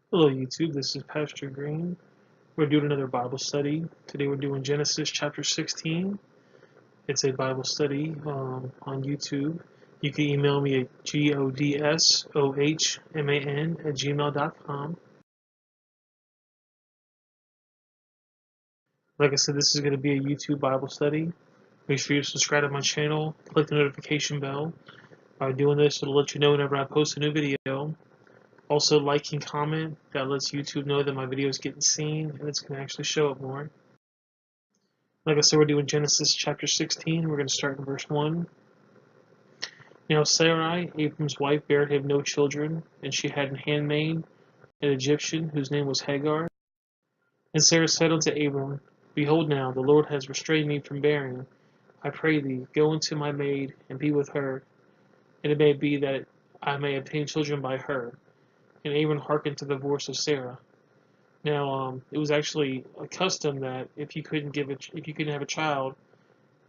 Hello YouTube, this is Pastor Green. We're doing another Bible study. Today we're doing Genesis chapter 16. It's a Bible study on YouTube. You can email me at godsohman@gmail.com. Like I said, this is going to be a YouTube Bible study. Make sure you subscribe to my channel, click the notification bell. By doing this, it'll let you know whenever I post a new video. Also, like and comment. That lets YouTube know that my video is getting seen and it's going to actually show up more. Like I said, we're doing Genesis chapter 16. We're going to start in verse 1. Now Sarai, Abram's wife, bare him no children, and she had a handmaid, an Egyptian, whose name was Hagar. And Sarah said unto Abram, Behold now, the Lord has restrained me from bearing. I pray thee, go unto my maid, and be with her, and it may be that I may obtain children by her. And Abram hearkened to the voice of Sarah. Now, it was actually a custom that if you couldn't have a child,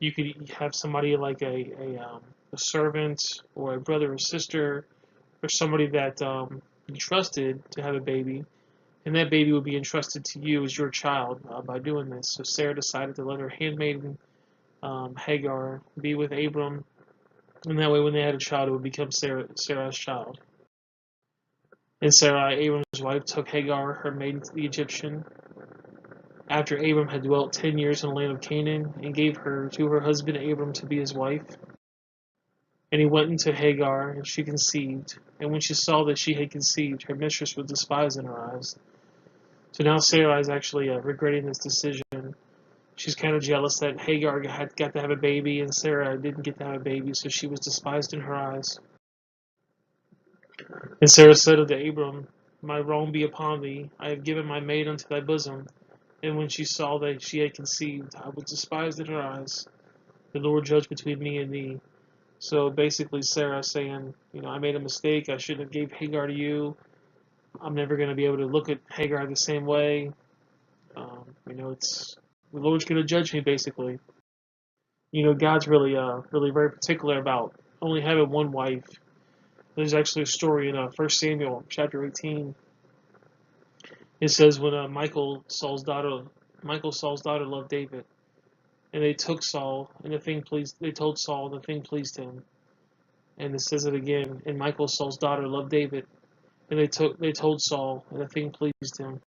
you could have somebody like a servant or a brother or sister or somebody that you trusted to have a baby, and that baby would be entrusted to you as your child by doing this. So Sarah decided to let her handmaiden Hagar be with Abram, and that way when they had a child, it would become Sarah's child. And Sarai, Abram's wife, took Hagar, her maiden, to the Egyptian, after Abram had dwelt 10 years in the land of Canaan, and gave her to her husband Abram to be his wife. And he went into Hagar, and she conceived. And when she saw that she had conceived, her mistress was despised in her eyes. So now Sarai is actually regretting this decision. She's kind of jealous that Hagar got to have a baby, and Sarah didn't get to have a baby, so she was despised in her eyes. And Sarah said unto Abram, My wrong be upon thee. I have given my maid unto thy bosom. And when she saw that she had conceived, I was despised in her eyes. The Lord judge between me and thee. So basically, Sarah saying, I made a mistake. I shouldn't have gave Hagar to you. I'm never going to be able to look at Hagar the same way. It's the Lord's going to judge me, basically. God's really very particular about only having one wife. There's actually a story in 1 Samuel chapter 18. It says when Saul's daughter loved David, and they took Saul, and they told Saul, and the thing pleased him. And it says it again, and Michal, Saul's daughter, loved David, and they told Saul, and the thing pleased him.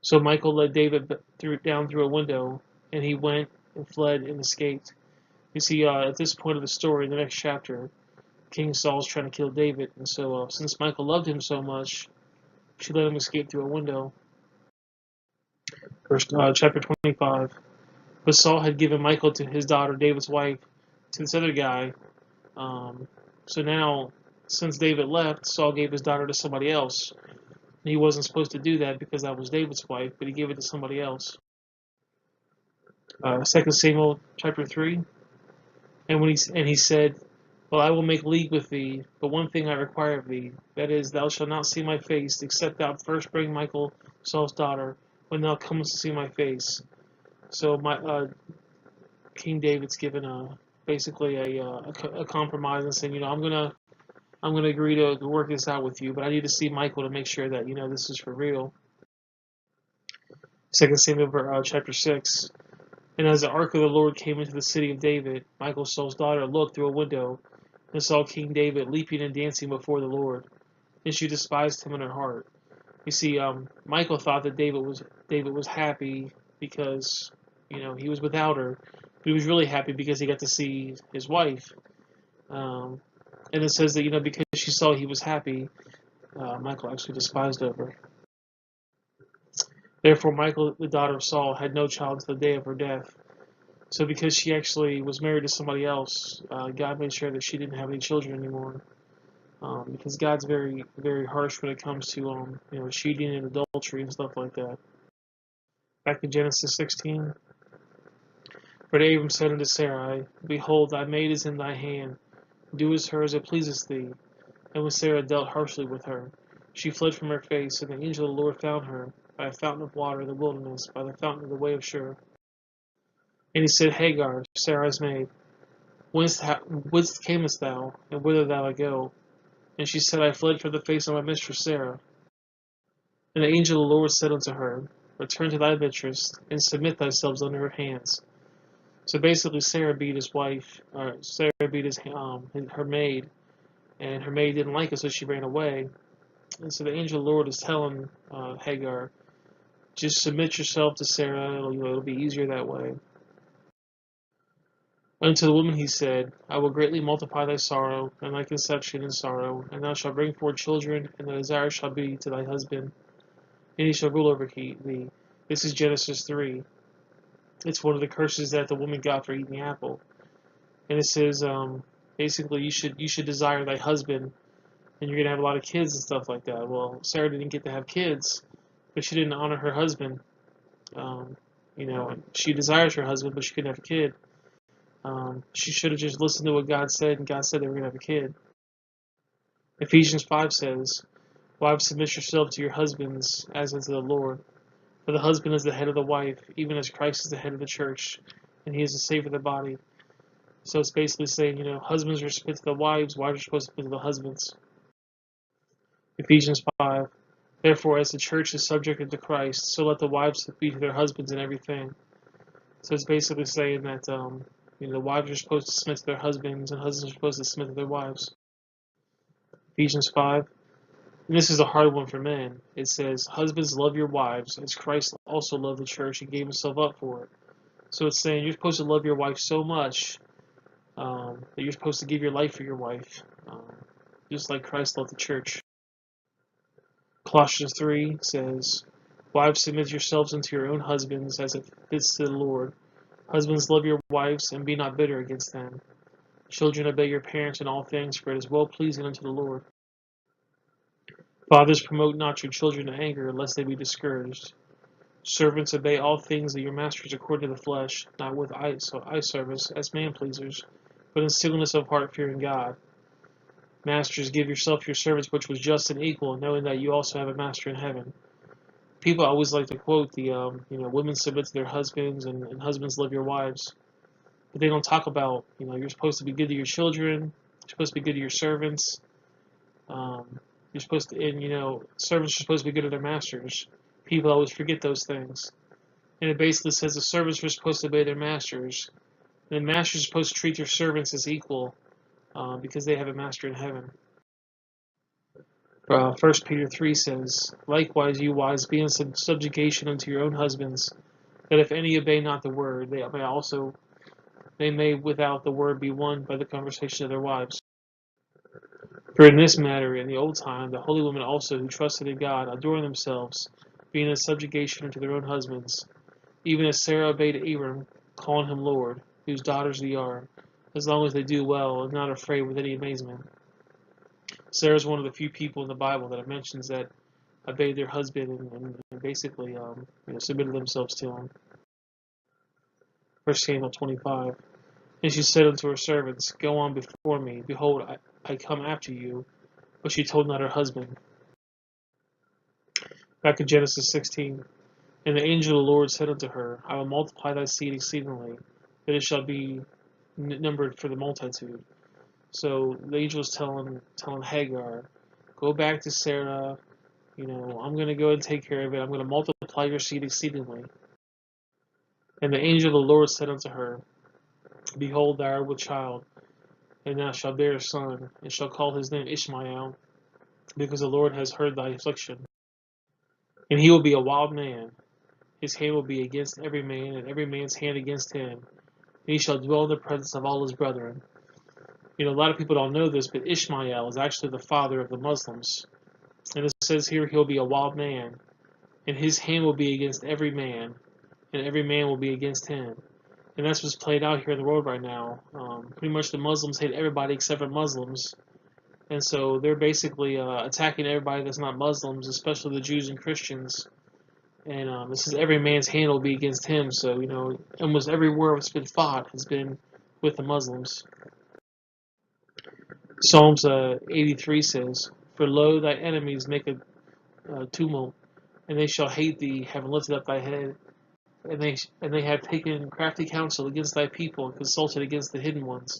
So Michal led David down through a window, and he went and fled and escaped. You see, at this point of the story, in the next chapter, King Saul's trying to kill David, and so since Michal loved him so much, she let him escape through a window. Chapter 25. But Saul had given Michal to his daughter, David's wife, to this other guy. So now, since David left, Saul gave his daughter to somebody else. He wasn't supposed to do that because that was David's wife, but he gave it to somebody else. 2 Samuel chapter 3. And he said, Well, I will make league with thee, but one thing I require of thee, that is, thou shalt not see my face, except thou first bring Michal, Saul's daughter, when thou comest to see my face. So King David's given basically a compromise and saying, I'm gonna agree to work this out with you, but I need to see Michal to make sure that this is for real. 2 Samuel chapter 6. And as the ark of the Lord came into the city of David, Michal, Saul's daughter, looked through a window and saw King David leaping and dancing before the Lord, and she despised him in her heart. You see, Michal thought that David was happy because he was without her, but he was really happy because he got to see his wife. And it says that because she saw he was happy, Michal actually despised her. Therefore, Michal, the daughter of Saul, had no child to the day of her death. So because she actually was married to somebody else, God made sure that she didn't have any children anymore. Because God's very, very harsh when it comes to cheating and adultery and stuff like that. Back in Genesis 16. But Abram said unto Sarai, Behold, thy maid is in thy hand. Do as her as it pleaseth thee. And when Sarah dealt harshly with her, she fled from her face, and the angel of the Lord found her by a fountain of water in the wilderness, by the fountain of the way of Shur. And he said, Hagar, Sarai's maid, whence camest thou, and whither thou go? And she said, I fled from the face of my mistress Sarah. And the angel of the Lord said unto her, Return to thy mistress, and submit thyself under her hands. So basically, Sarah beat his wife, or Sarah beat her maid, and her maid didn't like it, so she ran away. And so the angel of the Lord is telling Hagar, just submit yourself to Sarah. It'll be easier that way. Unto the woman he said, I will greatly multiply thy sorrow, and thy conception in sorrow, and thou shalt bring forth children, and thy desire shall be to thy husband, and he shall rule over thee. This is Genesis 3. It's one of the curses that the woman got for eating the apple. And it says, basically, you should desire thy husband, and you're going to have a lot of kids and stuff like that. Well, Sarah didn't get to have kids, but she didn't honor her husband. She desires her husband, but she couldn't have a kid. She should have just listened to what God said, and God said they were going to have a kid. Ephesians 5 says, Wives, submit yourselves to your husbands as unto the Lord. For the husband is the head of the wife, even as Christ is the head of the church, and he is the Savior of the body. So it's basically saying, husbands are submit to the wives are supposed to submit to the husbands. Ephesians 5. Therefore, as the church is subjected to Christ, so let the wives be to their husbands in everything. So it's basically saying that the wives are supposed to submit to their husbands, and husbands are supposed to submit to their wives. Ephesians 5. And this is a hard one for men. It says, Husbands, love your wives, as Christ also loved the church and gave himself up for it. So it's saying you're supposed to love your wife so much that you're supposed to give your life for your wife, just like Christ loved the church. Colossians 3 says, Wives, submit yourselves unto your own husbands, as it fits to the Lord. Husbands, love your wives, and be not bitter against them. Children, obey your parents in all things, for it is well pleasing unto the Lord. Fathers, promote not your children to anger, lest they be discouraged. Servants, obey all things of your masters according to the flesh, not with eye service, as man-pleasers, but in singleness of heart, fearing God. Masters, give yourself your servants which was just and equal, knowing that you also have a master in heaven. People always like to quote the, women submit to their husbands, and husbands love your wives. But they don't talk about, you're supposed to be good to your children, you're supposed to be good to your servants. You're supposed to, and servants are supposed to be good to their masters. People always forget those things. And it basically says the servants are supposed to obey their masters. And the masters are supposed to treat their servants as equal because they have a master in heaven. 1 Peter 3 says, Likewise, you wives, be in subjugation unto your own husbands, that if any obey not the word, they may without the word be won by the conversation of their wives. For in this matter, in the old time, the holy women also who trusted in God adorned themselves, being in subjugation unto their own husbands, even as Sarah obeyed Abram, calling him Lord, whose daughters we are, as long as they do well and not afraid with any amazement. Sarah is one of the few people in the Bible that it mentions that obeyed their husband and basically submitted themselves to him. 1 Samuel 25. And she said unto her servants, Go on before me, behold, I come after you. But she told not her husband. Back in Genesis 16. And the angel of the Lord said unto her, I will multiply thy seed exceedingly, that it shall be numbered for the multitude. So the angel is telling Hagar, go back to Sarah, I'm going to go and take care of it. I'm going to multiply your seed exceedingly. And the angel of the Lord said unto her, Behold, thou art with child, and thou shalt bear a son, and shalt call his name Ishmael, because the Lord has heard thy affliction. And he will be a wild man. His hand will be against every man, and every man's hand against him. And he shall dwell in the presence of all his brethren. A lot of people don't know this, but Ishmael is actually the father of the Muslims. And it says here he'll be a wild man, and his hand will be against every man, and every man will be against him. And that's what's played out here in the world right now. Pretty much the Muslims hate everybody except for Muslims. And so they're basically attacking everybody that's not Muslims, especially the Jews and Christians. And this is every man's hand will be against him. So, almost every war that's been fought has been with the Muslims. Psalms 83 says, For lo, thy enemies make a tumult, and they shall hate thee, having lifted up thy head. And they have taken crafty counsel against thy people, and consulted against the hidden ones.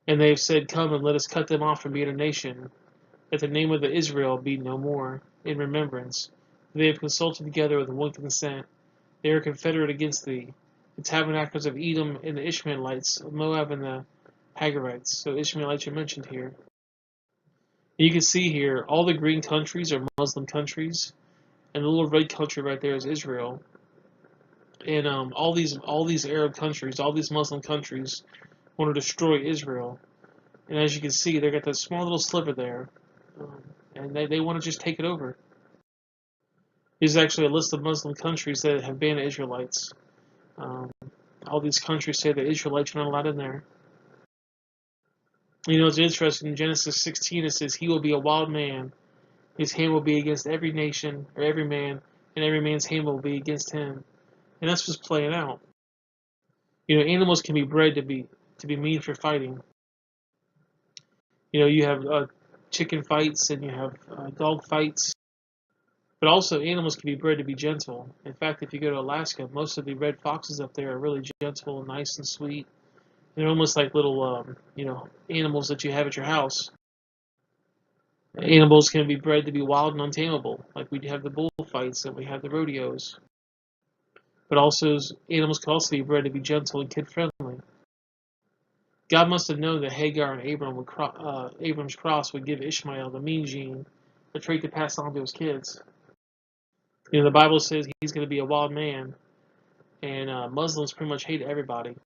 And they have said, Come and let us cut them off from being a nation, that the name of the Israel be no more. in remembrance. They have consulted together with one consent. They are confederate against thee. The tabernacles of Edom and the Ishmaelites, of Moab and the Hagarites. So Ishmaelites are mentioned here. You can see here all the green countries are Muslim countries, and the little red country right there is Israel. And all these Arab countries, all these Muslim countries, want to destroy Israel. And as you can see, they got that small little sliver there, and they want to just take it over. Here's actually a list of Muslim countries that have banned Israelites. All these countries say that Israelites are not allowed in there. You know, it's interesting. In Genesis 16, it says, "He will be a wild man. His hand will be against every nation or every man, and every man's hand will be against him." And that's what's playing out. You know, animals can be bred to be mean for fighting. You know, you have chicken fights and you have dog fights. But also, animals can be bred to be gentle. In fact, if you go to Alaska, most of the red foxes up there are really gentle and nice and sweet. They're almost like little, animals that you have at your house. Animals can be bred to be wild and untamable, like we have the bullfights and we have the rodeos. But also, animals can also be bred to be gentle and kid-friendly. God must have known that Hagar and Abram's cross would give Ishmael the mean gene, the trait to pass on to his kids. You know, the Bible says he's going to be a wild man, and Muslims pretty much hate everybody.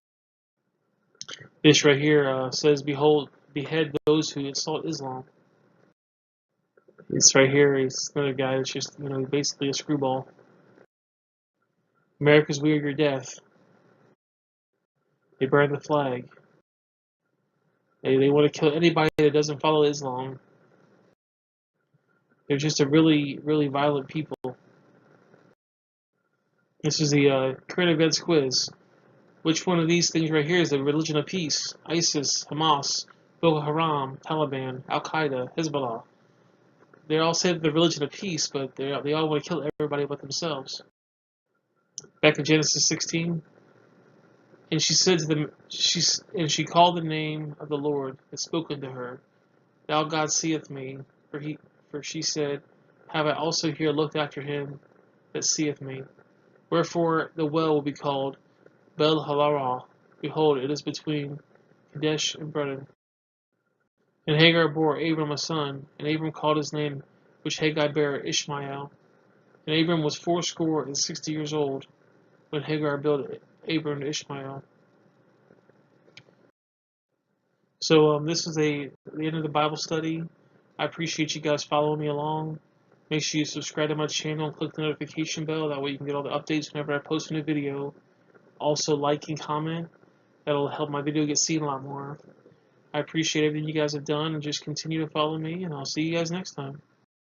This right here says, "Behold, behead those who insult Islam." This right here is another guy that's just, basically a screwball. America's weird your death. They burn the flag. They want to kill anybody that doesn't follow Islam. They're just a really, really violent people. This is the current events quiz. Which one of these things right here is the religion of peace? ISIS, Hamas, Boko Haram, Taliban, Al Qaeda, Hezbollah. They all say the religion of peace, but they all want to kill everybody but themselves. Back in Genesis 16, and she said to them, she called the name of the Lord that spoke unto her. Thou God seeth me, for she said, have I also here looked after him that seeth me? Wherefore the well will be called Bel Halarah. Behold, it is between Kadesh and Brennan. And Hagar bore Abram a son, and Abram called his name which Hagar bare Ishmael. And Abram was 60 years old when Hagar bare Abram to Ishmael. So this is the end of the Bible study. I appreciate you guys following me along. Make sure you subscribe to my channel and click the notification bell. That way you can get all the updates whenever I post a new video. Also like and comment. That'll help my video get seen a lot more. I appreciate everything you guys have done, and just continue to follow me, and I'll see you guys next time.